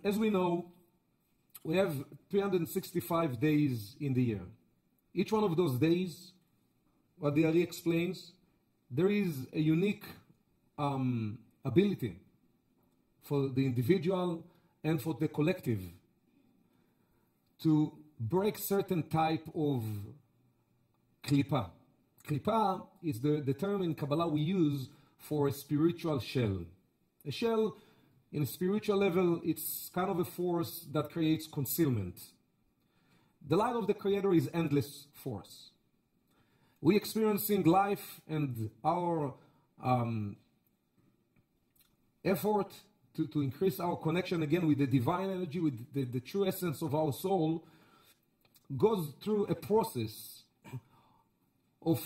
as we know, we have 365 days in the year. Each one of those days, what the Ari explains, there is a unique ability for the individual and for the collective to break certain type of klipa. Klipa is the term in Kabbalah we use for a spiritual shell. A shell, in a spiritual level, it's kind of a force that creates concealment. The light of the Creator is endless force. We experiencing life and our effort to increase our connection again with the divine energy, with the true essence of our soul, goes through a process of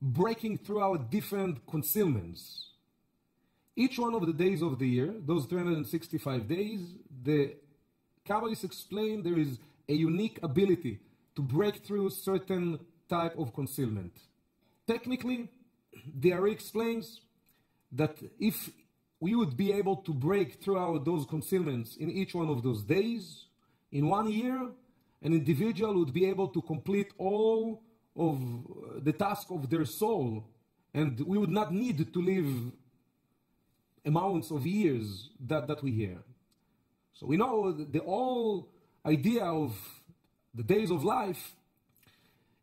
breaking through our different concealments. Each one of the days of the year, those 365 days, the Kabbalists explain there is a unique ability to break through certain type of concealment. Technically, the Ari explains that if we would be able to break through those concealments in each one of those days, in 1 year, an individual would be able to complete all of the task of their soul, and we would not need to live amounts of years that we hear. So we know the whole idea of the days of life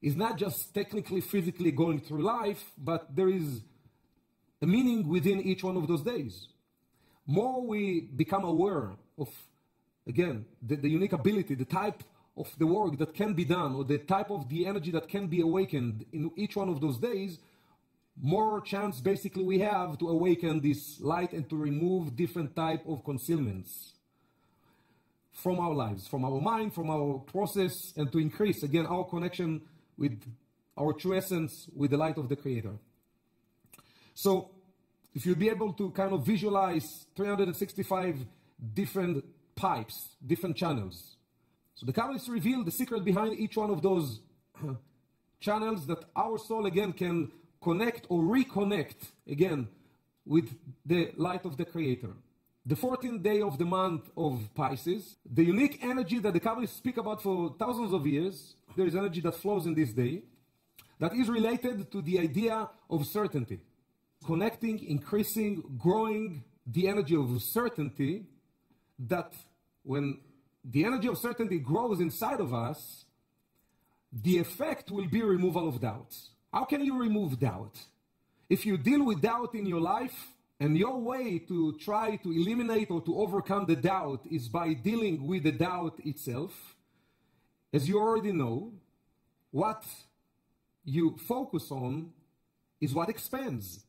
is not just technically, physically going through life, but there is a meaning within each one of those days. More we become aware of, again, the unique ability, the type of the work that can be done, or the type of the energy that can be awakened in each one of those days, more chance basically we have to awaken this light and to remove different type of concealments from our lives, from our mind, from our process, and to increase, again, our connection with our true essence, with the light of the Creator. So, if you'd be able to kind of visualize 365 different pipes, different channels. So the Kabbalists reveal the secret behind each one of those channels, that our soul, again, can connect or reconnect, again, with the light of the Creator. The 14th day of the month of Pisces, the unique energy that the Kabbalists speak about for thousands of years, there is energy that flows in this day, that is related to the idea of certainty. Connecting, increasing, growing the energy of certainty, that when the energy of certainty grows inside of us, the effect will be removal of doubts. How can you remove doubt? If you deal with doubt in your life, and your way to try to eliminate or to overcome the doubt is by dealing with the doubt itself, as you already know, what you focus on is what expands.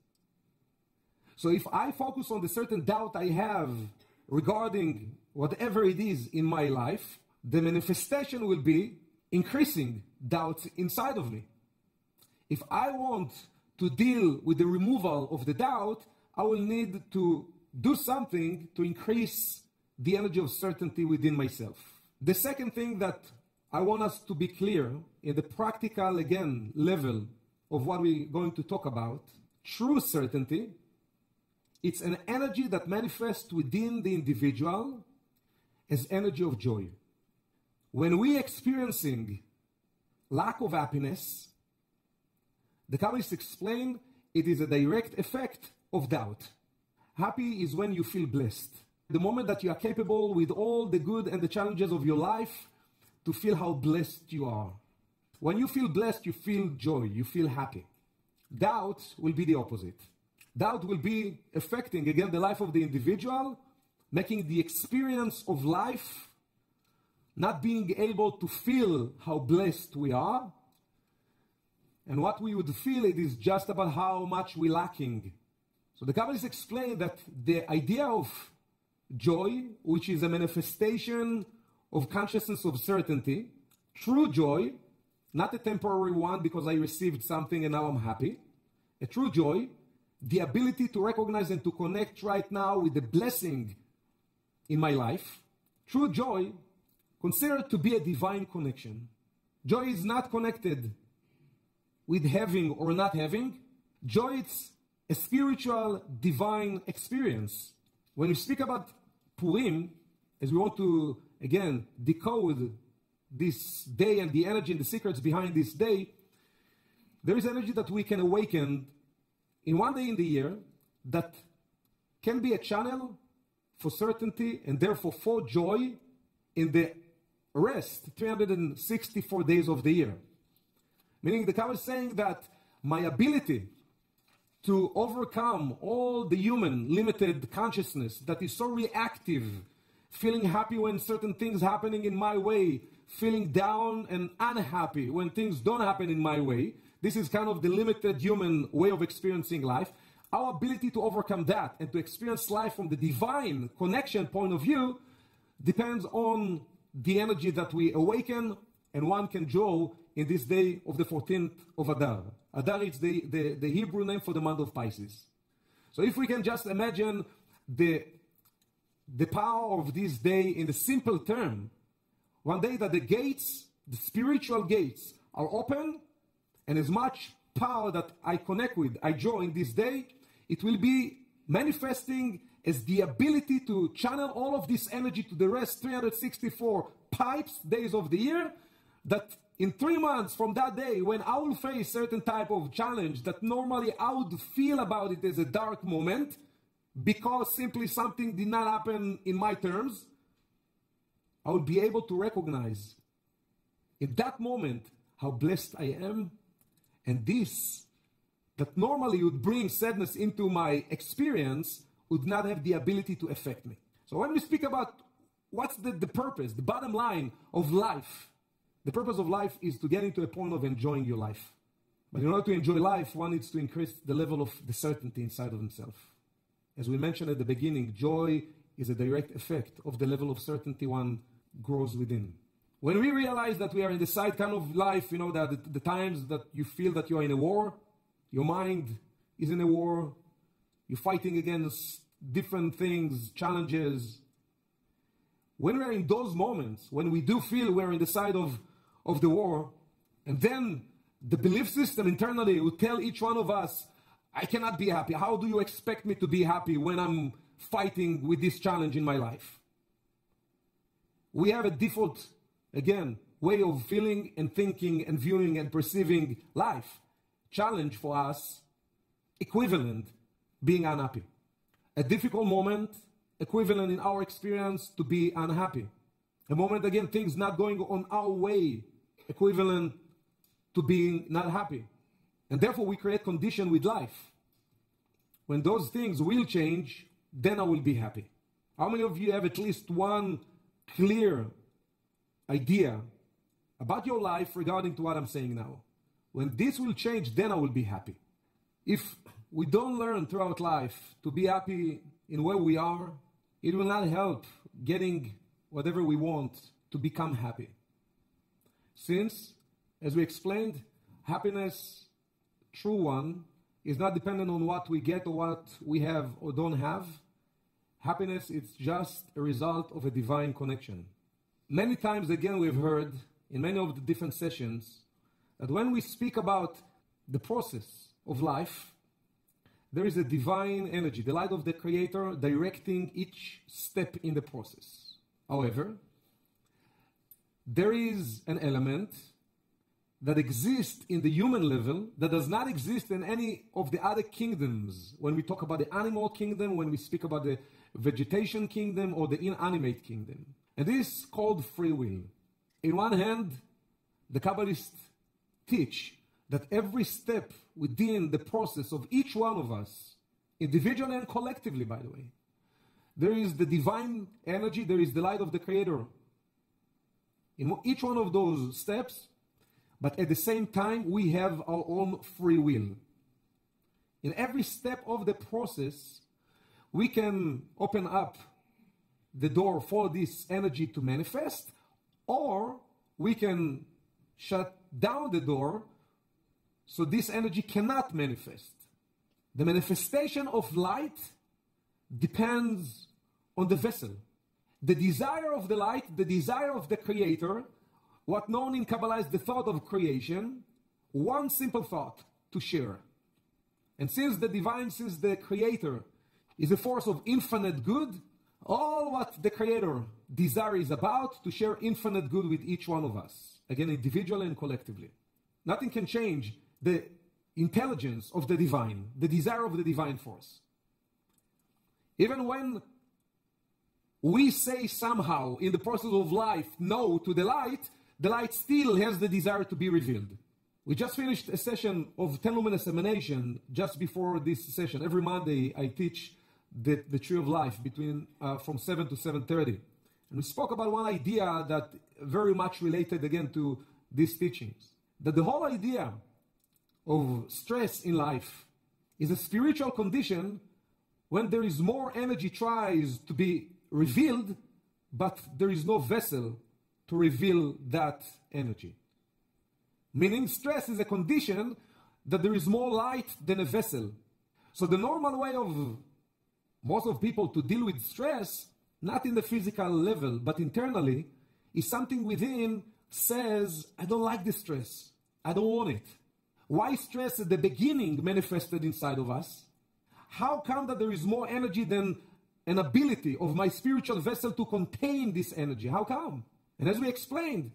So if I focus on the certain doubt I have regarding whatever it is in my life, the manifestation will be increasing doubts inside of me. If I want to deal with the removal of the doubt, I will need to do something to increase the energy of certainty within myself. The second thing that I want us to be clear in the practical, again, level of what we're going to talk about, true certainty, it's an energy that manifests within the individual as energy of joy. When we're experiencing lack of happiness, the Kabbalists explain it is a direct effect of doubt. Happy is when you feel blessed. The moment that you are capable with all the good and the challenges of your life to feel how blessed you are. When you feel blessed, you feel joy, you feel happy. Doubt will be the opposite. Doubt will be affecting, again, the life of the individual, making the experience of life, not being able to feel how blessed we are. And what we would feel, it is just about how much we're lacking. So the Kabbalists explain that the idea of joy, which is a manifestation of consciousness of certainty, true joy, not a temporary one because I received something and now I'm happy, a true joy, the ability to recognize and to connect right now with the blessing in my life, true joy, considered to be a divine connection. Joy is not connected with having or not having. Joy is a spiritual, divine experience. When you speak about Purim, as we want to, again, decode this day and the energy and the secrets behind this day, there is energy that we can awaken in one day in the year that can be a channel for certainty and therefore for joy in the rest 364 days of the year. Meaning the Kabbalah is saying that my ability to overcome all the human limited consciousness that is so reactive, feeling happy when certain things happening in my way, feeling down and unhappy when things don't happen in my way. This is kind of the limited human way of experiencing life. Our ability to overcome that and to experience life from the divine connection point of view depends on the energy that we awaken and one can draw in this day of the 14th of Adar. Adar is the Hebrew name for the month of Pisces. So if we can just imagine the power of this day in the simple term, one day that the gates, the spiritual gates, are open, and as much power that I connect with, I draw in this day, it will be manifesting as the ability to channel all of this energy to the rest 364 days of the year, that in 3 months from that day, when I will face certain type of challenge that normally I would feel about it as a dark moment, because simply something did not happen in my terms, I will be able to recognize in that moment how blessed I am, and this, that normally would bring sadness into my experience, would not have the ability to affect me. So when we speak about what's the purpose, the bottom line of life, the purpose of life is to get into a point of enjoying your life. But in order to enjoy life, one needs to increase the level of the certainty inside of himself. As we mentioned at the beginning, joy is a direct effect of the level of certainty one grows within. When we realize that we are in the side kind of life, that the times that you feel that you are in a war, your mind is in a war, you're fighting against different things, challenges. When we're in those moments, when we do feel we're in the side of the war, and then the belief system internally will tell each one of us, I cannot be happy. How do you expect me to be happy when I'm fighting with this challenge in my life? We have a default, again, way of feeling and thinking and viewing and perceiving life. Challenge for us, equivalent, being unhappy. A difficult moment, equivalent in our experience to be unhappy. A moment, again, things not going on our way, equivalent to being not happy. And therefore we create condition with life. When those things will change, then I will be happy. How many of you have at least one clear idea about your life regarding to what I'm saying now? When this will change, then I will be happy. If we don't learn throughout life to be happy in where we are, it will not help getting whatever we want to become happy. Since, as we explained, happiness, true one, is not dependent on what we get or what we have or don't have. Happiness is just a result of a divine connection. Many times, again, we've heard in many of the different sessions that when we speak about the process of life, there is a divine energy, the light of the Creator, directing each step in the process. However, there is an element that exists in the human level that does not exist in any of the other kingdoms. When we talk about the animal kingdom, when we speak about the vegetation kingdom or the inanimate kingdom. And this is called free will. In one hand, the Kabbalists teach that every step within the process of each one of us, individually and collectively, by the way, there is the divine energy, there is the light of the Creator in each one of those steps, but at the same time, we have our own free will. In every step of the process, we can open up the door for this energy to manifest, or we can shut down the door so this energy cannot manifest. The manifestation of light depends on the vessel. The desire of the light, the desire of the Creator, what known in Kabbalah is the thought of creation, one simple thought to share. And since the divine, since the Creator is a force of infinite good, All what the Creator desire is about, to share infinite good with each one of us. Again, individually and collectively. Nothing can change the intelligence of the divine, the desire of the divine force. Even when we say somehow in the process of life no to the light still has the desire to be revealed. We just finished a session of 10 luminous emanation just before this session. Every Monday I teach the tree of life between from 7 to 7:30. And we spoke about one idea that very much related again to these teachings. That the whole idea of stress in life is a spiritual condition when there is more energy tries to be revealed, but there is no vessel to reveal that energy. Meaning stress is a condition that there is more light than a vessel. So the normal way of most of people to deal with stress, not in the physical level, but internally, is something within says, I don't like this stress. I don't want it. Why stress at the beginning manifested inside of us? How come that there is more energy than an ability of my spiritual vessel to contain this energy? How come? And as we explained,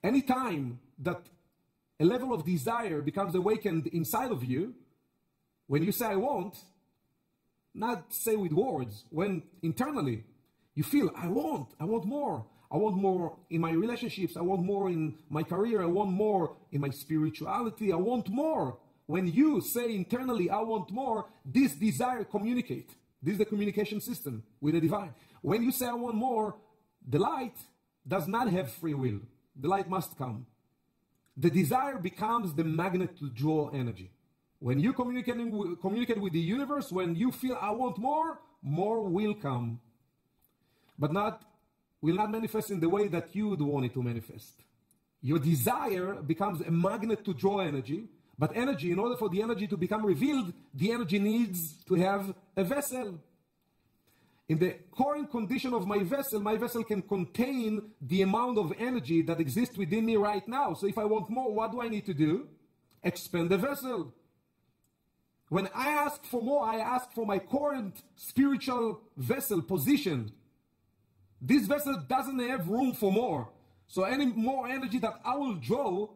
any time that a level of desire becomes awakened inside of you, when you say I want, not say with words, when internally you feel I want more. I want more in my relationships. I want more in my career. I want more in my spirituality. I want more. When you say internally, I want more, this desire communicate. This is the communication system with the divine. When you say I want more, the light does not have free will. The light must come. The desire becomes the magnet to draw energy. When you communicate with the universe, when you feel I want more, more will come. But will not manifest in the way that you would want it to manifest. Your desire becomes a magnet to draw energy, but energy, in order for the energy to become revealed, the energy needs to have a vessel. In the current condition of my vessel can contain the amount of energy that exists within me right now. So if I want more, what do I need to do? Expand the vessel. When I ask for more, I ask for my current spiritual vessel position. This vessel doesn't have room for more. So any more energy that I will draw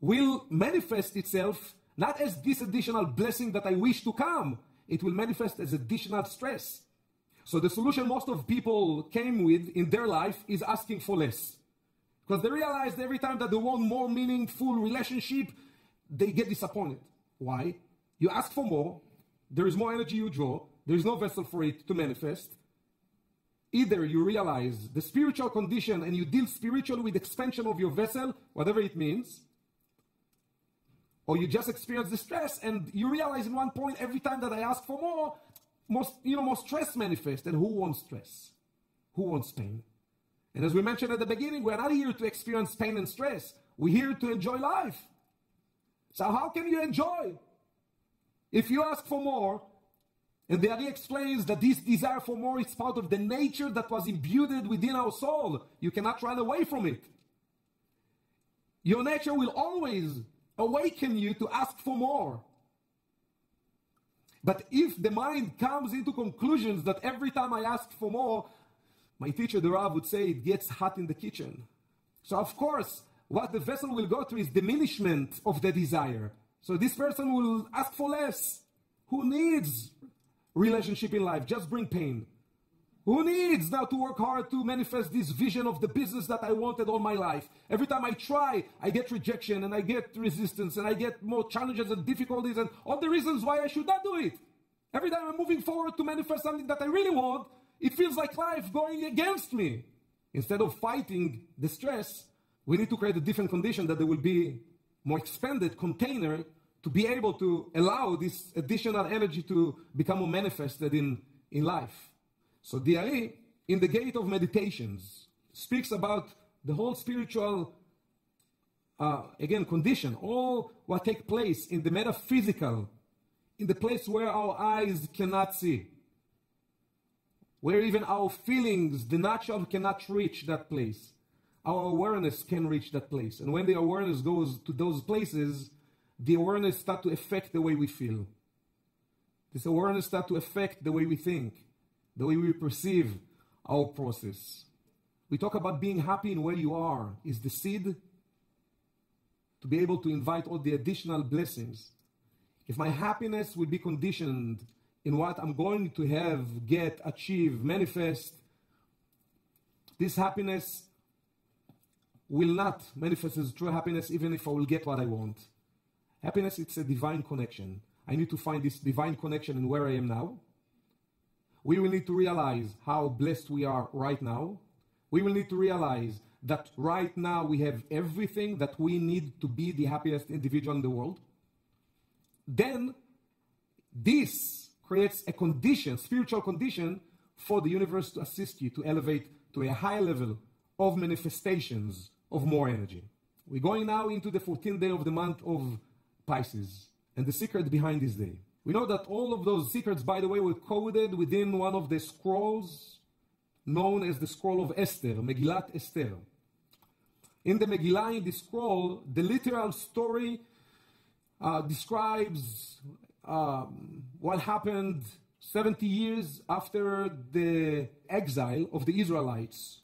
will manifest itself not as this additional blessing that I wish to come. It will manifest as additional stress. So the solution most of people came with in their life is asking for less. Because they realized every time that they want more meaningful relationship, they get disappointed. Why? You ask for more, there is more energy you draw, there is no vessel for it to manifest. Either you realize the spiritual condition and you deal spiritually with expansion of your vessel, whatever it means, or you just experience the stress and you realize in one point every time that I ask for more stress manifests. And who wants stress? Who wants pain? And as we mentioned at the beginning, we're not here to experience pain and stress. We're here to enjoy life. So how can you enjoy? If you ask for more, and the Ari explains that this desire for more is part of the nature that was imbued within our soul. You cannot run away from it. Your nature will always awaken you to ask for more. But if the mind comes into conclusions that every time I ask for more, my teacher, the Rav, would say it gets hot in the kitchen. So of course, what the vessel will go through is diminishment of the desire. So this person will ask for less. Who needs relationship in life? Just bring pain. Who needs now to work hard to manifest this vision of the business that I wanted all my life? Every time I try, I get rejection and I get resistance and I get more challenges and difficulties and all the reasons why I should not do it. Every time I'm moving forward to manifest something that I really want, it feels like life going against me. Instead of fighting the stress, we need to create a different condition that there will be more expanded container to be able to allow this additional energy to become more manifested in life. So the Ari, in the Gate of Meditations, speaks about the whole spiritual, condition, all what take place in the metaphysical, in the place where our eyes cannot see, where even our feelings, the natural, cannot reach that place. Our awareness can reach that place. And when the awareness goes to those places, the awareness starts to affect the way we feel. This awareness starts to affect the way we think, the way we perceive our process. We talk about being happy in where you are is the seed to be able to invite all the additional blessings. If my happiness will be conditioned in what I'm going to have, get, achieve, manifest, this happiness will not manifest as true happiness even if I will get what I want. Happiness, it's a divine connection. I need to find this divine connection in where I am now. We will need to realize how blessed we are right now. We will need to realize that right now we have everything that we need to be the happiest individual in the world. Then this creates a condition, spiritual condition, for the universe to assist you to elevate to a high level of manifestations of more energy. We're going now into the 14th day of the month of Pisces and the secret behind this day. We know that all of those secrets, by the way, were coded within one of the scrolls known as the scroll of Esther, Megillat Esther. In the Megillah, in this scroll, the literal story describes what happened 70 years after the exile of the Israelites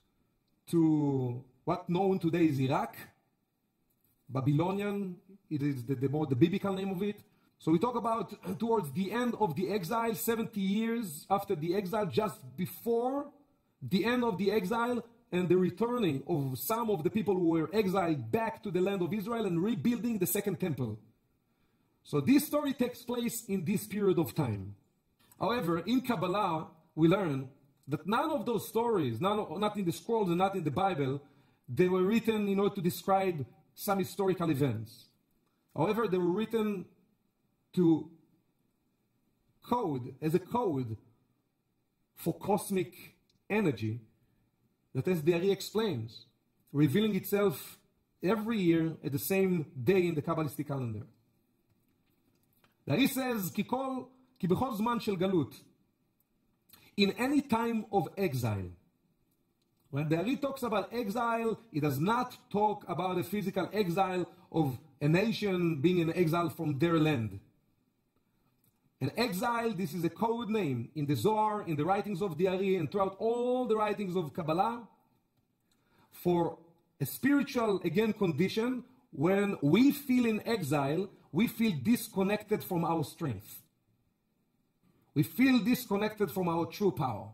to what known today is Iraq, Babylonian, it is the biblical name of it. So we talk about towards the end of the exile, 70 years after the exile, just before the end of the exile and the returning of some of the people who were exiled back to the land of Israel and rebuilding the second temple. So this story takes place in this period of time. However, in Kabbalah, we learn that none of those stories, not in the scrolls and not in the Bible, they were written in order to describe some historical events. However, they were written to code, as a code for cosmic energy that, as the Ari explains, revealing itself every year at the same day in the Kabbalistic calendar. The Ari says, כי בכל זמן של גלות, in any time of exile. When the Ari talks about exile, he does not talk about a physical exile of a nation being in exile from their land. An exile, this is a code name in the Zohar, in the writings of the Ari, and throughout all the writings of Kabbalah, for a spiritual, again, condition when we feel in exile, we feel disconnected from our strength. We feel disconnected from our true power.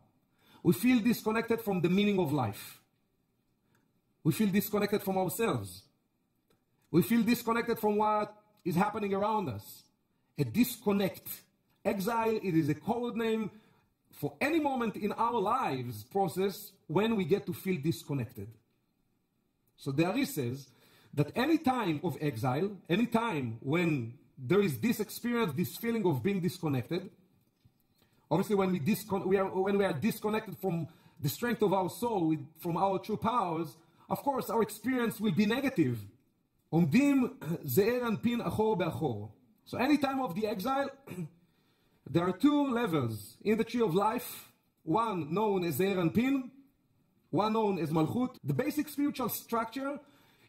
We feel disconnected from the meaning of life. We feel disconnected from ourselves. We feel disconnected from what is happening around us. A disconnect. Exile, it is a code name for any moment in our lives process when we get to feel disconnected. So the Ari says that any time of exile, any time when there is this experience, this feeling of being disconnected, obviously when we are disconnected from the strength of our soul, from our true powers, of course our experience will be negative. עומדים זעיר אנפין אחור באחור. So any time of the exile, there are two levels in the tree of life, one known as Zeir Anpin, one known as Malchut. The basic spiritual structure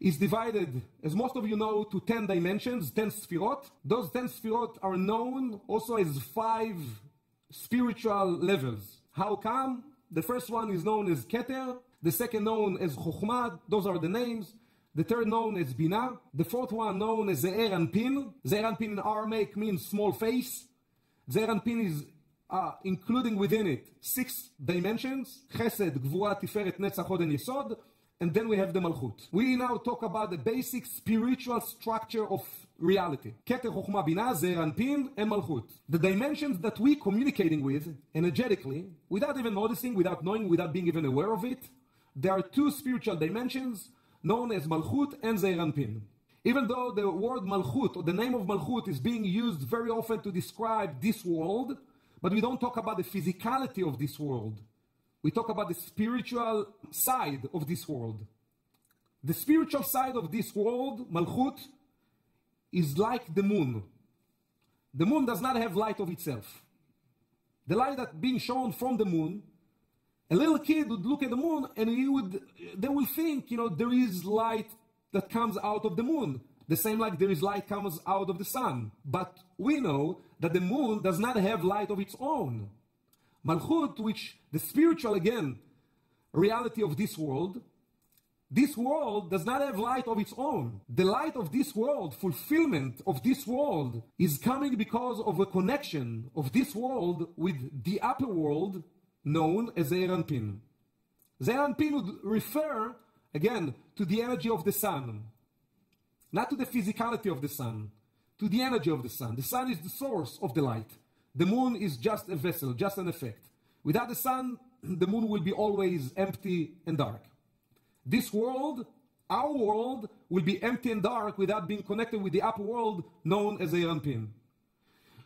is divided, as most of you know, to 10 dimensions, 10 sfirot. Those 10 sfirot are known also as 5 spiritual levels. How come? The first one is known as Keter, the second known as Chochmah, those are the names. The third known as Binah, the fourth one known as Zeir Anpin. Zeir Anpin in Aramaic means small face. Zeir Anpin is including within it 6 dimensions, Chesed, Gvura, Tiferet, Netzach, Hod, and Yesod, and then we have the Malchut. We now talk about the basic spiritual structure of reality. Keter, Chochmah, Binah, Zeir Anpin, and Malchut. The dimensions that we communicating with energetically, without even noticing, without knowing, without being even aware of it, there are 2 spiritual dimensions known as Malchut and Zeir Anpin. Even though the word Malchut, or the name of Malchut, is being used very often to describe this world, but we don't talk about the physicality of this world. We talk about the spiritual side of this world. The spiritual side of this world, Malchut, is like the moon. The moon does not have light of itself. The light that being shown from the moon, a little kid would look at the moon and they will think, there is light that comes out of the moon. The same like there is light comes out of the sun. But we know that the moon does not have light of its own. Malchut, which the spiritual, again, reality of this world does not have light of its own. The light of this world, fulfillment of this world, is coming because of a connection of this world with the upper world known as Zeir Anpin. Zeir Anpin would refer, again, to the energy of the sun. Not to the physicality of the sun, to the energy of the sun. The sun is the source of the light. The moon is just a vessel, just an effect. Without the sun, the moon will be always empty and dark. This world, our world, will be empty and dark without being connected with the upper world known as Zeir Anpin.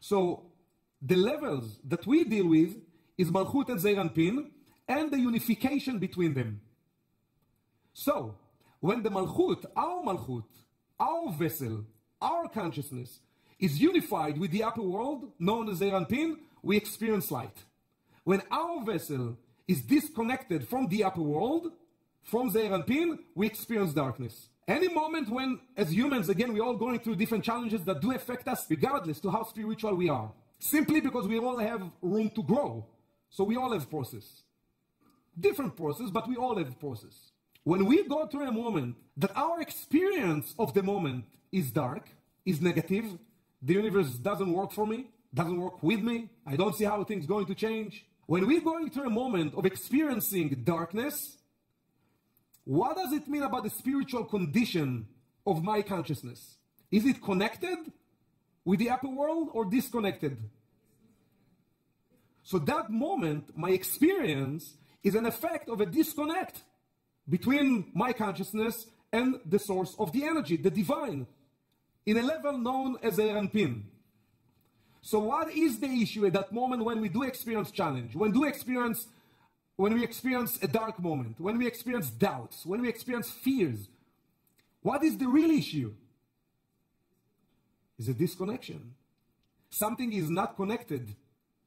So the levels that we deal with is Malchut and Zeir Anpin and the unification between them. So when the Malchut, our vessel, our consciousness is unified with the upper world known as Zeir Anpin, we experience light. When our vessel is disconnected from the upper world, from Zeir Anpin, we experience darkness. Any moment when, as humans, again, we're all going through different challenges that do affect us, regardless to how spiritual we are. Simply because we all have room to grow. So we all have process. Different process, but we all have process. When we go through a moment that our experience of the moment is dark, is negative, the universe doesn't work for me, doesn't work with me, I don't see how things are going to change. When we're going through a moment of experiencing darkness, what does it mean about the spiritual condition of my consciousness? Is it connected with the upper world or disconnected? So that moment, my experience is an effect of a disconnect between my consciousness and the source of the energy, the divine, in a level known as Zeir Anpin. So what is the issue at that moment when we do experience challenge, when we experience a dark moment, when we experience doubts, when we experience fears? What is the real issue? Is a disconnection. Something is not connected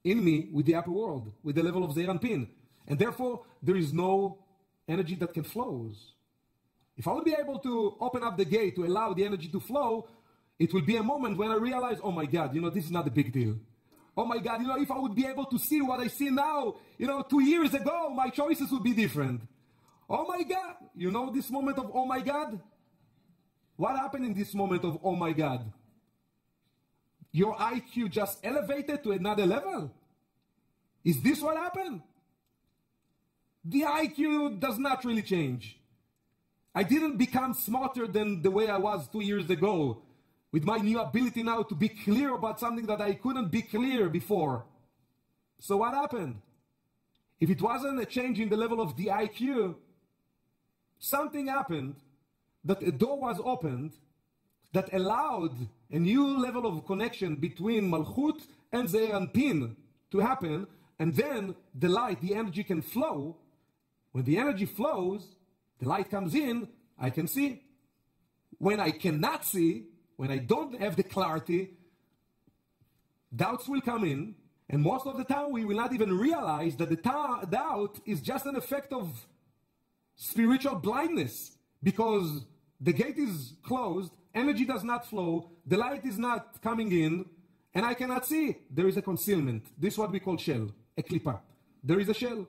in me with the upper world, with the level of Zeir Anpin. And therefore, there is no energy that can flow. If I would be able to open up the gate to allow the energy to flow, it will be a moment when I realize, oh my God, this is not a big deal. Oh my God, if I would be able to see what I see now, 2 years ago, my choices would be different. Oh my God, this moment of oh my God? What happened in this moment of oh my God? Your IQ just elevated to another level? Is this what happened? The IQ does not really change. I didn't become smarter than the way I was 2 years ago, with my new ability now to be clear about something that I couldn't be clear before. So what happened? If it wasn't a change in the level of the IQ, something happened, that a door was opened that allowed a new level of connection between Malchut and Zeir Anpin to happen, and then the light, the energy can flow. When the energy flows, the light comes in, I can see. When I cannot see, when I don't have the clarity, doubts will come in, and most of the time we will not even realize that the doubt is just an effect of spiritual blindness, because the gate is closed, energy does not flow, the light is not coming in, and I cannot see. There is a concealment. This is what we call shell, a klipa. There is a shell.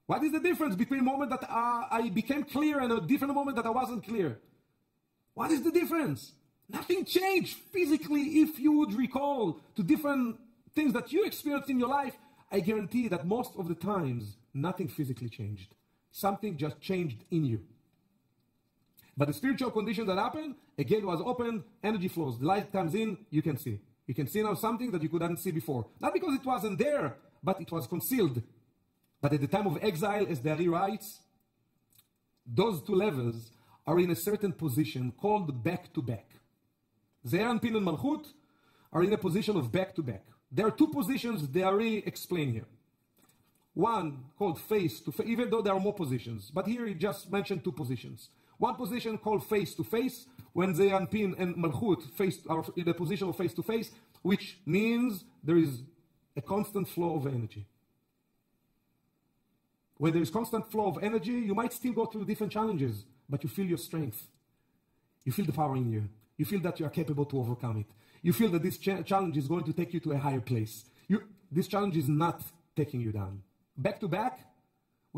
What is the difference between a moment that I became clear and a different moment that I wasn't clear? What is the difference? Nothing changed physically. If you would recall to different things that you experienced in your life, I guarantee that most of the times, nothing physically changed. Something just changed in you. But the spiritual condition that happened, a gate was opened, energy flows, the light comes in, you can see. You can see now something that you couldn't see before. Not because it wasn't there, but it was concealed. But at the time of exile, as the Ari writes, those two levels are in a certain position called back-to-back. Zeir Anpin and Malchut are in a position of back-to-back. There are two positions the Ari explain here. One called face-to-face, even though there are more positions. But here he just mentioned two positions. One position called face-to-face, when Zeir Anpin and Malchut are in a position of face-to-face, which means there is a constant flow of energy. When there is constant flow of energy, you might still go through different challenges, but you feel your strength. You feel the power in you. You feel that you are capable to overcome it. You feel that this challenge is going to take you to a higher place. This challenge is not taking you down. Back to back,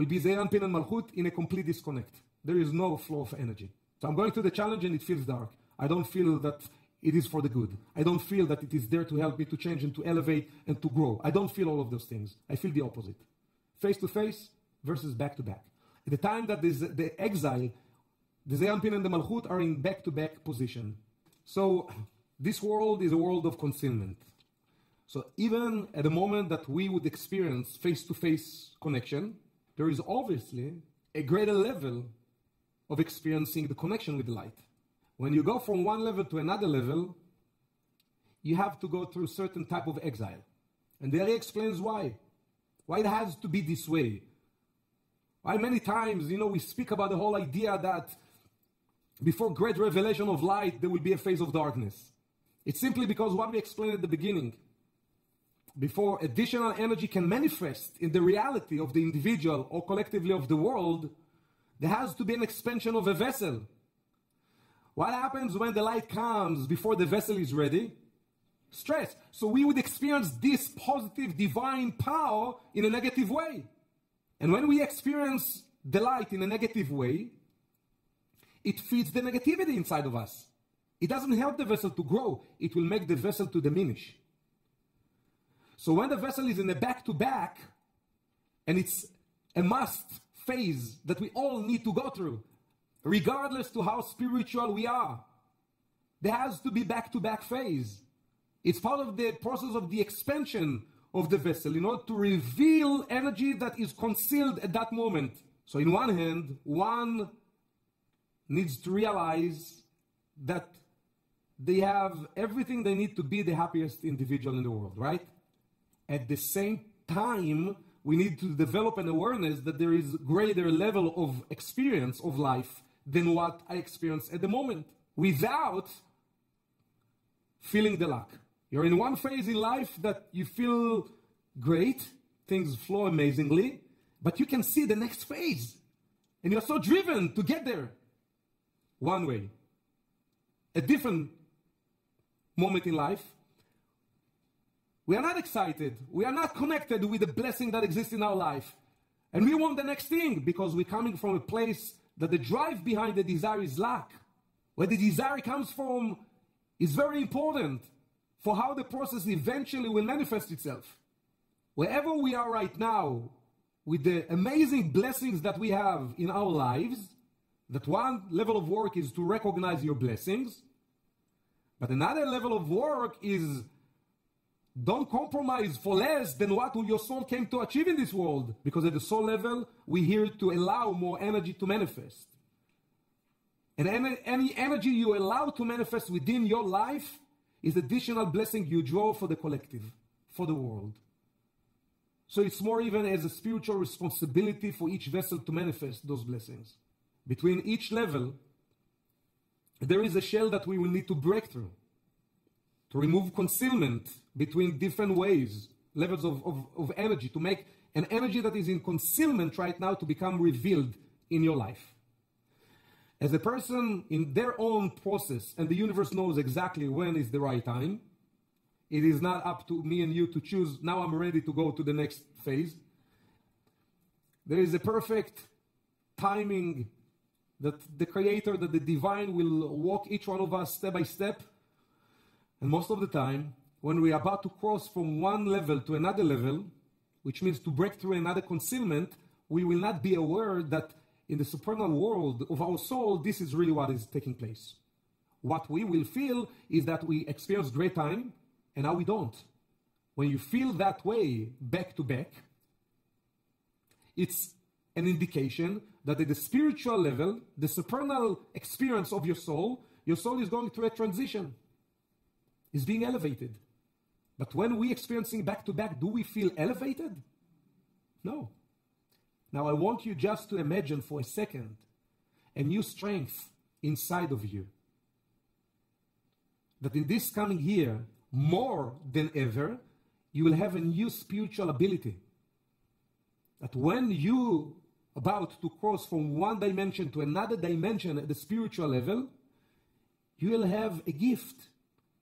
will be Zeir Anpin and Malchut in a complete disconnect. There is no flow of energy. So I'm going through the challenge and it feels dark. I don't feel that it is for the good. I don't feel that it is there to help me to change and to elevate and to grow. I don't feel all of those things. I feel the opposite. Face to face versus back to back. At the time that the exile, the Zeir Anpin and the Malchut are in back to back position. So this world is a world of concealment. So even at the moment that we would experience face to face connection, there is obviously a greater level of experiencing the connection with the light. When you go from one level to another level, you have to go through a certain type of exile. And there he explains why. Why it has to be this way. Why many times, we speak about the whole idea that before great revelation of light, there will be a phase of darkness. It's simply because what we explained at the beginning. Before additional energy can manifest in the reality of the individual or collectively of the world, there has to be an expansion of a vessel. What happens when the light comes before the vessel is ready? Stress. So we would experience this positive divine power in a negative way. And when we experience the light in a negative way, it feeds the negativity inside of us. It doesn't help the vessel to grow. It will make the vessel to diminish. So when the vessel is in a back-to-back, and it's a must phase that we all need to go through, regardless to how spiritual we are, there has to be back-to-back phase. It's part of the process of the expansion of the vessel in order to reveal energy that is concealed at that moment. So in one hand, one needs to realize that they have everything they need to be the happiest individual in the world, right? At the same time, we need to develop an awareness that there is greater level of experience of life than what I experience at the moment, without feeling the lack. You're in one phase in life that you feel great, things flow amazingly, but you can see the next phase, and you're so driven to get there. One way. A different moment in life, we are not excited. We are not connected with the blessing that exists in our life. And we want the next thing because we're coming from a place that the drive behind the desire is lack. Where the desire comes from is very important for how the process eventually will manifest itself. Wherever we are right now, with the amazing blessings that we have in our lives, that one level of work is to recognize your blessings, but another level of work is don't compromise for less than what your soul came to achieve in this world. Because at the soul level, we're here to allow more energy to manifest. And any energy you allow to manifest within your life is additional blessing you draw for the collective, for the world. So it's more even as a spiritual responsibility for each vessel to manifest those blessings. Between each level, there is a shell that we will need to break through, to remove concealment between different ways, levels of energy, to make an energy that is in concealment right now to become revealed in your life. As a person in their own process, and the universe knows exactly when is the right time, it is not up to me and you to choose, now I'm ready to go to the next phase. There is a perfect timing that the Creator, that the Divine will walk each one of us step by step. And most of the time, when we are about to cross from one level to another level, which means to break through another concealment, we will not be aware that in the supernal world of our soul, this is really what is taking place. What we will feel is that we experience great time, and now we don't. When you feel that way, back to back, it's an indication that at the spiritual level, the supernal experience of your soul is going through a transition. It's being elevated. But when we're experiencing back to back, do we feel elevated? No. Now I want you just to imagine for a second a new strength inside of you. That in this coming year, more than ever, you will have a new spiritual ability. That when you about to cross from one dimension to another dimension at the spiritual level, you will have a gift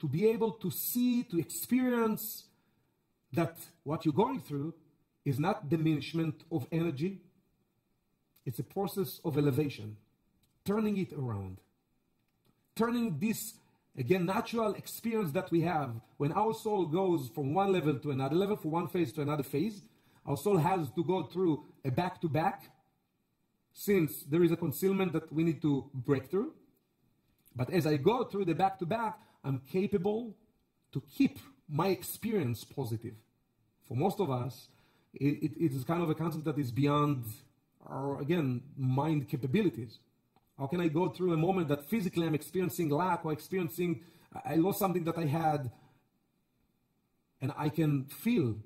to be able to see, to experience that what you're going through is not diminishment of energy, It's a process of elevation, turning it around. Turning this, again, natural experience that we have when our soul goes from one level to another level, from one phase to another phase. Our soul has to go through a back-to-back, since there is a concealment that we need to break through. But as I go through the back-to-back, I'm capable to keep my experience positive. For most of us, it is kind of a concept that is beyond our, again, mind capabilities. How can I go through a moment that physically I'm experiencing lack or I lost something that I had, and I can feel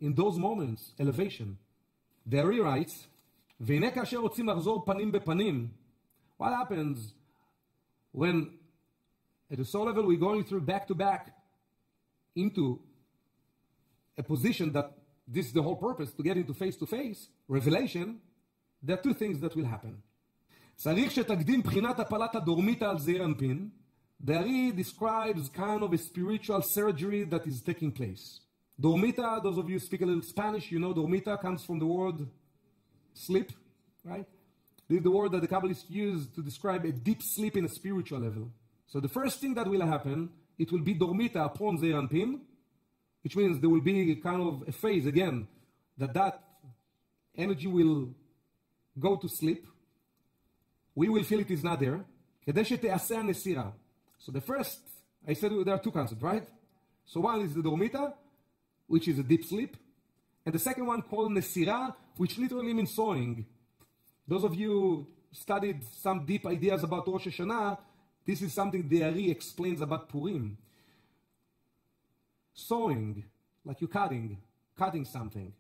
in those moments elevation. The Ari writes, "V'hine kasher rotzim lahzor panim bepanim." What happens when at the soul level we're going through back to back into a position that this is the whole purpose, to get into face-to-face revelation? There are two things that will happen. צריך שתקדים בחינת הפלת הדורמיתא על זעיר אנפין. The Ari describes kind of a spiritual surgery that is taking place. Dormita, those of you who speak a little Spanish, you know dormita comes from the word sleep, right? This is the word that the Kabbalists use to describe a deep sleep in a spiritual level. So the first thing that will happen, it will be dormita upon Zeir Anpin, which means there will be kind of a phase again, that energy will go to sleep. We will feel it is not there. כדי שתעשה הנסירה. So the first, I said there are two concepts, right? So one is the dormita, which is a deep sleep. And the second one called nesira, which literally means sowing. Those of you who studied some deep ideas about Rosh Hashanah, this is something the Ari explains about Purim. Sowing, like you're cutting something.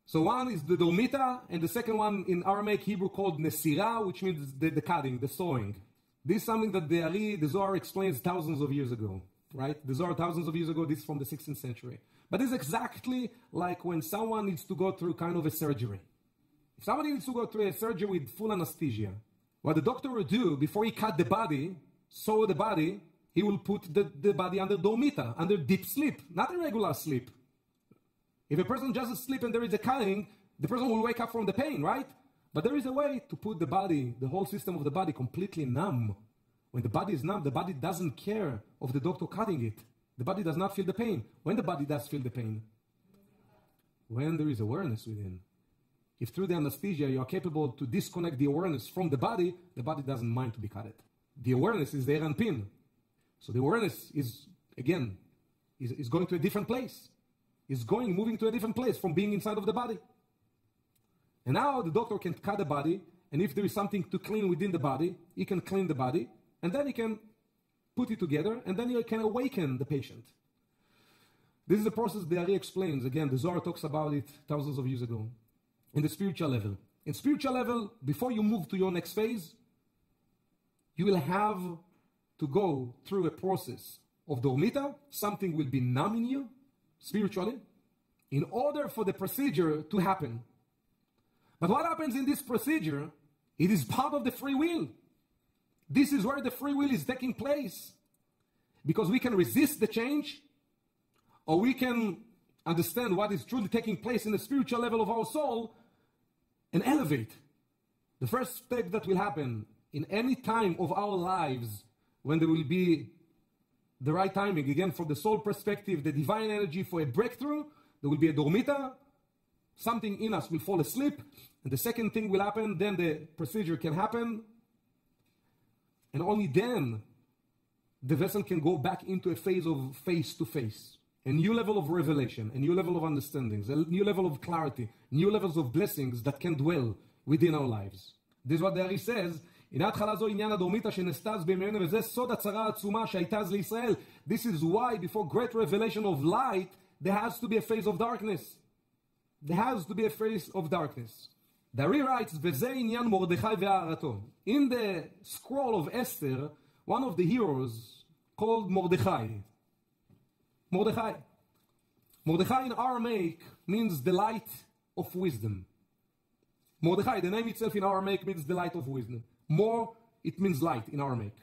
So one is the dormita, and the second one in Aramaic Hebrew called nesira, which means the cutting, the sowing. This is something that the Zohar explains thousands of years ago, right? The Zohar thousands of years ago, this is from the 16th century. But it's exactly like when someone needs to go through kind of a surgery. If somebody needs to go through a surgery with full anesthesia, what the doctor will do before he cut the body, sew the body, he will put the body under dormita, under deep sleep, not a regular sleep. If a person just asleep and there is a cutting, the person will wake up from the pain, right? But there is a way to put the body, the whole system of the body, completely numb. When the body is numb, the body doesn't care of the doctor cutting it. The body does not feel the pain. When the body does feel the pain? When there is awareness within. If through the anesthesia you are capable to disconnect the awareness from the body doesn't mind to be cut. The awareness is there and pin. So the awareness is, again, is going to a different place. Moving to a different place from being inside of the body. And now the doctor can cut the body, and if there is something to clean within the body, he can clean the body, and then he can put it together, and then you can awaken the patient. This is the process the Ari explains. Again, the Zohar talks about it thousands of years ago. In the spiritual level. In spiritual level, before you move to your next phase, you will have to go through a process of dormita. Something will be numb in you, spiritually, in order for the procedure to happen. But what happens in this procedure, it is part of the free will. This is where the free will is taking place. Because we can resist the change, or we can understand what is truly taking place in the spiritual level of our soul and elevate. The first step that will happen in any time of our lives, when there will be the right timing, again, from the soul perspective, the divine energy for a breakthrough, there will be a dormita, something in us will fall asleep, and the second thing will happen, then the procedure can happen, and only then the vessel can go back into a phase of face-to-face, a new level of revelation, a new level of understandings, a new level of clarity, new levels of blessings that can dwell within our lives. This is what the Ari says, הנה התחלה זו עניין הדורמיתא שנסתז בימינו, וזה סוד הצרה העצומה שהייתה אז לישראל. This is why before great revelation of light, there has to be a phase of darkness. There has to be a phase of darkness. The Ari writes, וזה עניין מרדכי והערתו. In the scroll of Esther, one of the heroes called Mordechai. Mordechai in Aramaic means the light of wisdom. Mordechai, the name itself in Aramaic means the light of wisdom. More, it means light in Aramaic.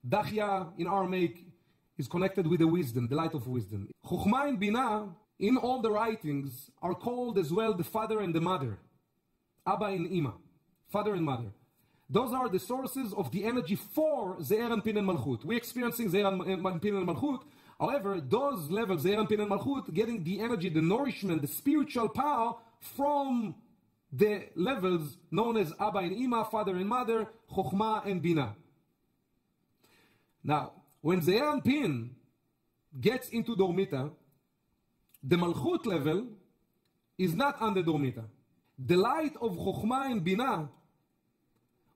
Dachya in Aramaic is connected with the wisdom, the light of wisdom. Chochmah and Binah in all the writings are called as well the father and the mother. Abba and Ima. Father and mother. Those are the sources of the energy for Ze'er Anpin and Malchut. We're experiencing Ze'er Anpin and Malchut. However, those levels, Ze'er Anpin and Malchut, getting the energy, the nourishment, the spiritual power from the levels known as Abba and Ima, father and mother, Chochmah and Bina. Now, when Ze'er Anpin gets into Dormita, the Malchut level is not under Dormita. The light of Chochmah and Bina,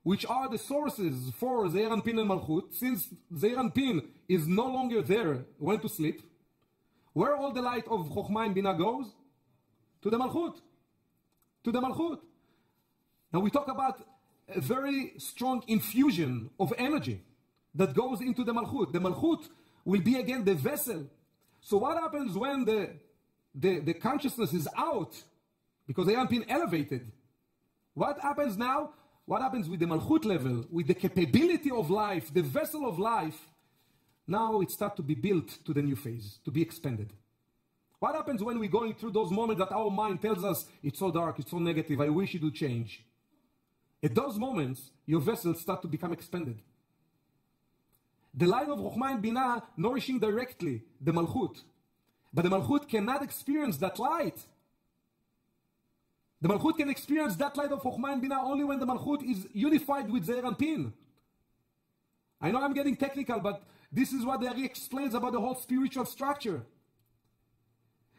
which are the sources for Ze'er Anpin and Malchut, since Ze'er Anpin is no longer there, went to sleep, where all the light of Chochmah and Bina goes? To the Malchut. To the Malchut. Now we talk about a very strong infusion of energy that goes into the Malchut. The Malchut will be again the vessel. So what happens when the consciousness is out? Because they haven't been elevated. What happens now? What happens with the Malchut level, with the capability of life, the vessel of life? Now it starts to be built to the new phase, to be expanded. What happens when we're going through those moments that our mind tells us, it's so dark, it's so negative, I wish it would change? At those moments, your vessels start to become expanded. The light of Chochmah and Bina nourishing directly the Malchut. But the Malchut cannot experience that light. The Malchut can experience that light of Chochmah and Bina only when the Malchut is unified with Ze'er Anpin. I know I'm getting technical, but this is what the Ari explains about the whole spiritual structure.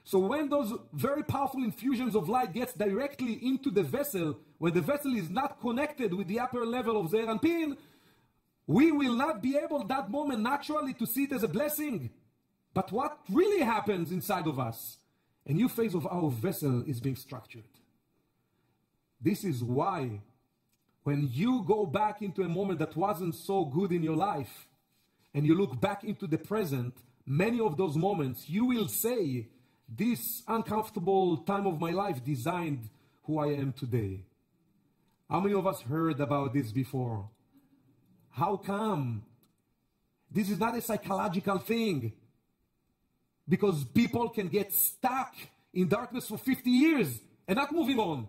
So when those very powerful infusions of light gets directly into the vessel, when the vessel is not connected with the upper level of Ze'er Anpin, we will not be able that moment naturally to see it as a blessing. But what really happens inside of us? A new phase of our vessel is being structured. This is why when you go back into a moment that wasn't so good in your life, and you look back into the present, many of those moments, you will say, this uncomfortable time of my life designed who I am today. How many of us heard about this before? How come? This is not a psychological thing. Because people can get stuck in darkness for 50 years and not moving on.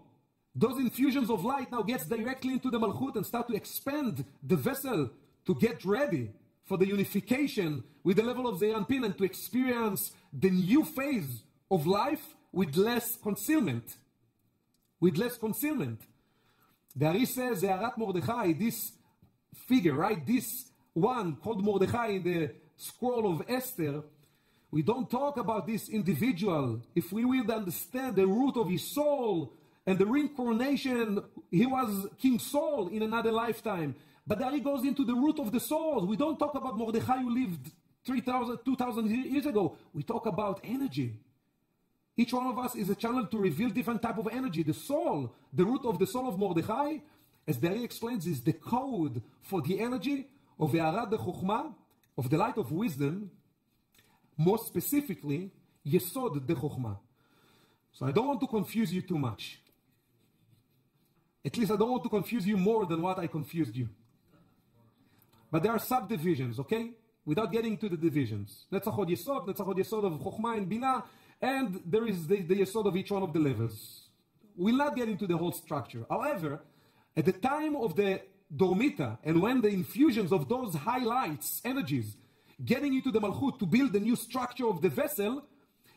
Those infusions of light now gets directly into the Malchut and start to expand the vessel to get ready for the unification with the level of Ze'er Anpin and to experience the new phase of life with less concealment. With less concealment. The Ari says, Ze'arat Mordechai, this figure, right? This one called Mordechai in the scroll of Esther, we don't talk about this individual. If we will understand the root of his soul and the reincarnation, he was King Saul in another lifetime. But there he goes into the root of the soul. We don't talk about Mordechai who lived 2,000 years ago. We talk about energy. Each one of us is a channel to reveal different type of energy. The soul, the root of the soul of Mordechai, as Dari explains, is the code for the energy of the Arad de Chochmah, of the light of wisdom, more specifically, Yesod de Chochmah. So I don't want to confuse you too much. At least I don't want to confuse you more than what I confused you. But there are subdivisions, okay? Without getting to the divisions. Netzachot Yesod of Chochmah and Bina, and there is the Yesod of each one of the levels. We'll not get into the whole structure. However, at the time of the Dormita, and when the infusions of those highlights, energies, getting into the Malchut to build the new structure of the vessel,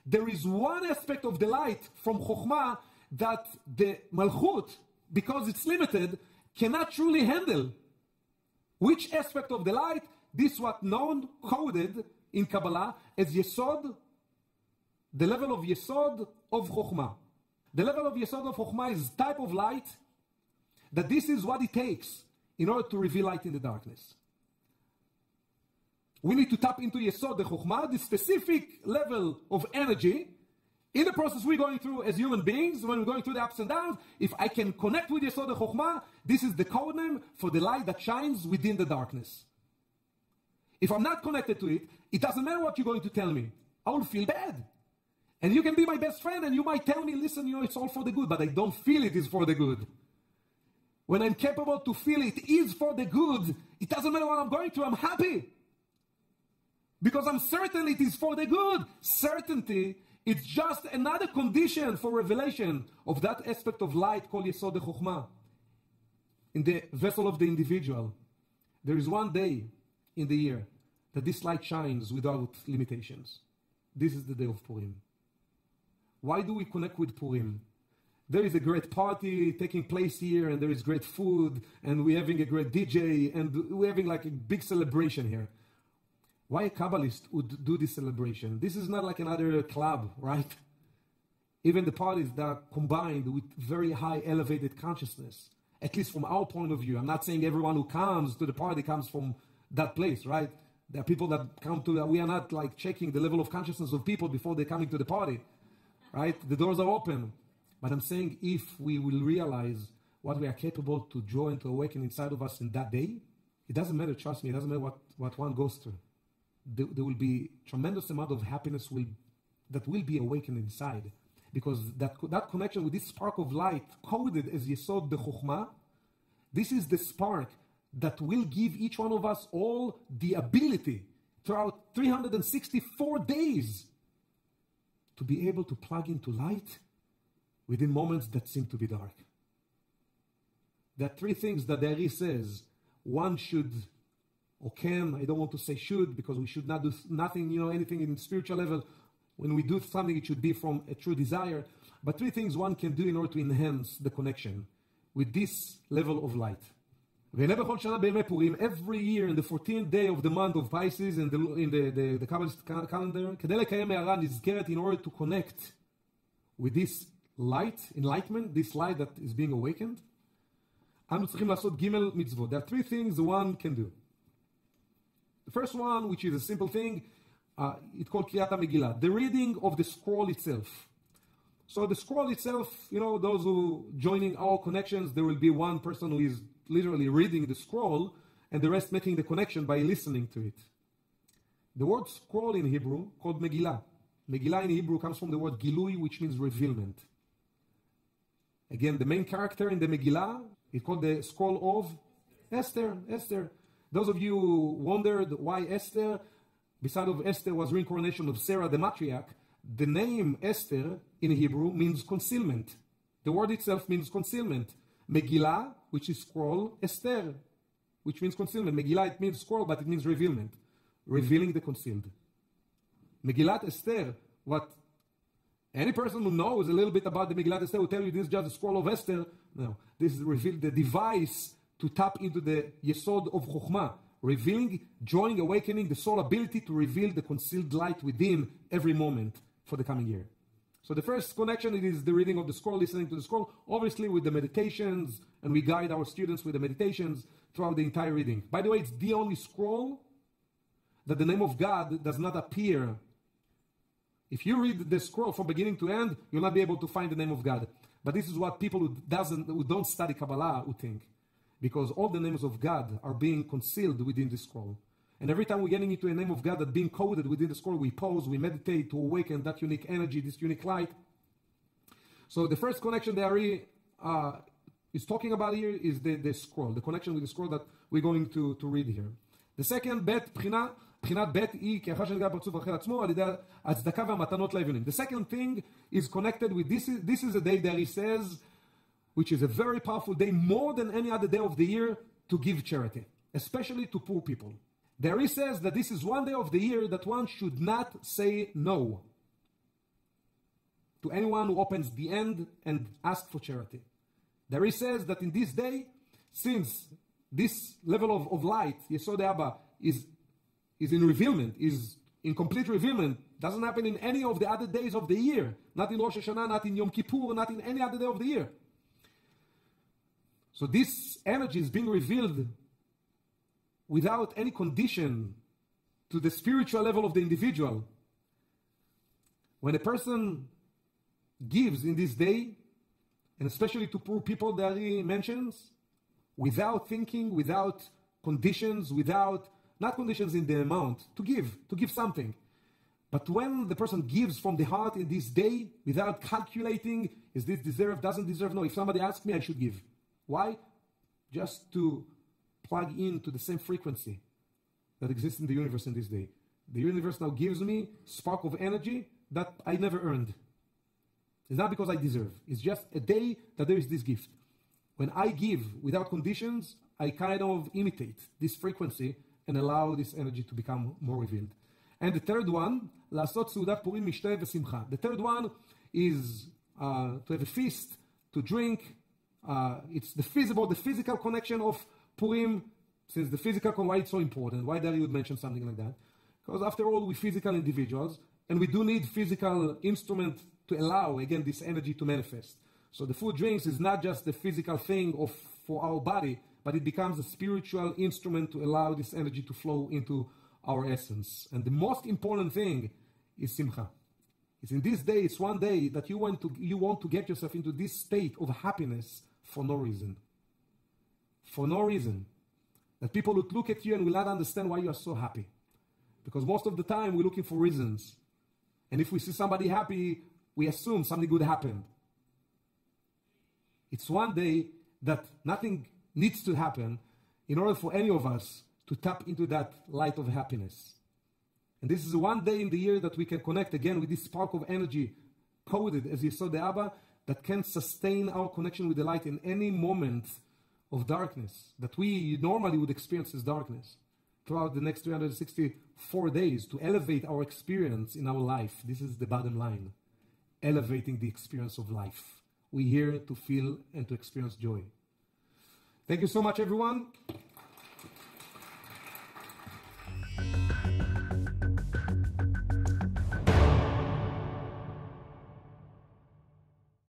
there is one aspect of the light from Chochmah that the Malchut, because it's limited, cannot truly handle. Which aspect of the light? This is what known, coded in Kabbalah as Yesod, the level of Yesod of Chochmah. The level of Yesod of Chochmah is type of light that this is what it takes in order to reveal light in the darkness. We need to tap into Yesod de Chochmah, the specific level of energy. In the process we're going through as human beings, when we're going through the ups and downs, if I can connect with Yesod de Chochmah, this is the code name for the light that shines within the darkness. If I'm not connected to it, it doesn't matter what you're going to tell me. I will feel bad. And you can be my best friend and you might tell me, listen, it's all for the good, but I don't feel it is for the good. When I'm capable to feel it is for the good, it doesn't matter what I'm going through, I'm happy. Because I'm certain it is for the good. Certainty It's just another condition for revelation of that aspect of light called Yesod Chochmah in the vessel of the individual. There is one day in the year that this light shines without limitations. This is the day of Purim. Why do we connect with Purim? There is a great party taking place here, and there is great food, and we're having a great DJ, and we're having like a big celebration here. Why a Kabbalist would do this celebration? This is not like another club, right? Even the parties that are combined with very high elevated consciousness, at least from our point of view. I'm not saying everyone who comes to the party comes from that place, right? There are people that come to that. We are not like checking the level of consciousness of people before they're coming to the party, right? The doors are open. But I'm saying if we will realize what we are capable to draw and to awaken inside of us in that day, it doesn't matter, trust me, it doesn't matter what one goes through. There will be tremendous amount of happiness that will be awakened inside. Because that connection with this spark of light, coded as Yesod Chochmah, this is the spark that will give each one of us all the ability throughout 364 days to be able to plug into light within moments that seem to be dark. There are three things that the Ari says. One should, or can, I don't want to say should, because we should not do nothing, anything in spiritual level. When we do something, it should be from a true desire. But three things one can do in order to enhance the connection with this level of light. Every year in the 14th day of the month of Pisces in the Kabbalist calendar, in order to connect with this light, enlightenment, this light that is being awakened, there are three things one can do. The first one, which is a simple thing, it's called Kriyat Megillah, the reading of the scroll itself. So the scroll itself, those who joining our connections, there will be one person who is literally reading the scroll, and the rest making the connection by listening to it. The word scroll in Hebrew, called Megillah. Megillah in Hebrew comes from the word Gilui, which means revealment. Again, the main character in the Megillah is called the scroll of Esther. Esther. Those of you who wondered why Esther, beside of Esther, was reincarnation of Sarah the matriarch, the name Esther in Hebrew means concealment. The word itself means concealment. Megillah, which is scroll, Esther, which means concealment. Megillah, it means scroll, but it means revealment. Revealing the concealed. Megillat Esther, what any person who knows a little bit about the Megillat Esther will tell you this is just a scroll of Esther. No, this is revealed the device to tap into the Yesod of Chochmah, revealing, drawing, awakening the soul ability to reveal the concealed light within every moment for the coming year. So the first connection, it is the reading of the scroll, listening to the scroll, obviously with the meditations, and we guide our students with the meditations throughout the entire reading. By the way, it's the only scroll that the name of God does not appear. If you read the scroll from beginning to end, you'll not be able to find the name of God. But this is what people who don't study Kabbalah would think. Because all the names of God are being concealed within the scroll. And every time we're getting into a name of God that's being coded within the scroll, we pause, we meditate to awaken that unique energy, this unique light. So the first connection that Ari is talking about here is the scroll, the connection with the scroll that we're going to read here. The second, בחינת ב' היא כאחר שנגע פרצוף אחר עצמו על ידי הצדקה והמתנות לאביונים. The second thing is connected with this is a day that he says, which is a very powerful day, more than any other day of the year, to give charity, especially to poor people. There he says that this is one day of the year that one should not say no to anyone who opens the end and asks for charity. There he says that in this day, since this level of light, Yesod Abba, is in revealment, is in complete revealment, doesn't happen in any of the other days of the year, not in Rosh Hashanah, not in Yom Kippur, not in any other day of the year. So this energy is being revealed without any condition to the spiritual level of the individual. When a person gives in this day, and especially to poor people that he mentions, without thinking, without conditions, not conditions in the amount, to give something. But when the person gives from the heart in this day, without calculating, is this deserved, doesn't deserve, no, if somebody asks me, I should give. Why? Just to plug into the same frequency that exists in the universe in this day. The universe now gives me spark of energy that I never earned. It's not because I deserve. It's just a day that there is this gift. When I give without conditions, I kind of imitate this frequency and allow this energy to become more revealed. And the third one, לעשות סעודת פורים משתה ושמחה. The third one is to have a feast, to drink. It's the physical connection of Purim. Since the physical, why it's so important? Why Dari would mention something like that? Because after all, we're physical individuals, and we do need physical instrument to allow, again, this energy to manifest. So the food drinks is not just the physical thing for our body, but it becomes a spiritual instrument to allow this energy to flow into our essence. And the most important thing is simcha. It's in this day, it's one day that you want to get yourself into this state of happiness for no reason. For no reason. That people would look at you and will not understand why you are so happy. Because most of the time we're looking for reasons. And if we see somebody happy, we assume something good happened. It's one day that nothing needs to happen in order for any of us to tap into that light of happiness. And this is one day in the year that we can connect again with this spark of energy coded as Yesod Abba that can sustain our connection with the light in any moment of darkness that we normally would experience as darkness throughout the next 364 days to elevate our experience in our life. This is the bottom line. Elevating the experience of life. We're here to feel and to experience joy. Thank you so much, everyone.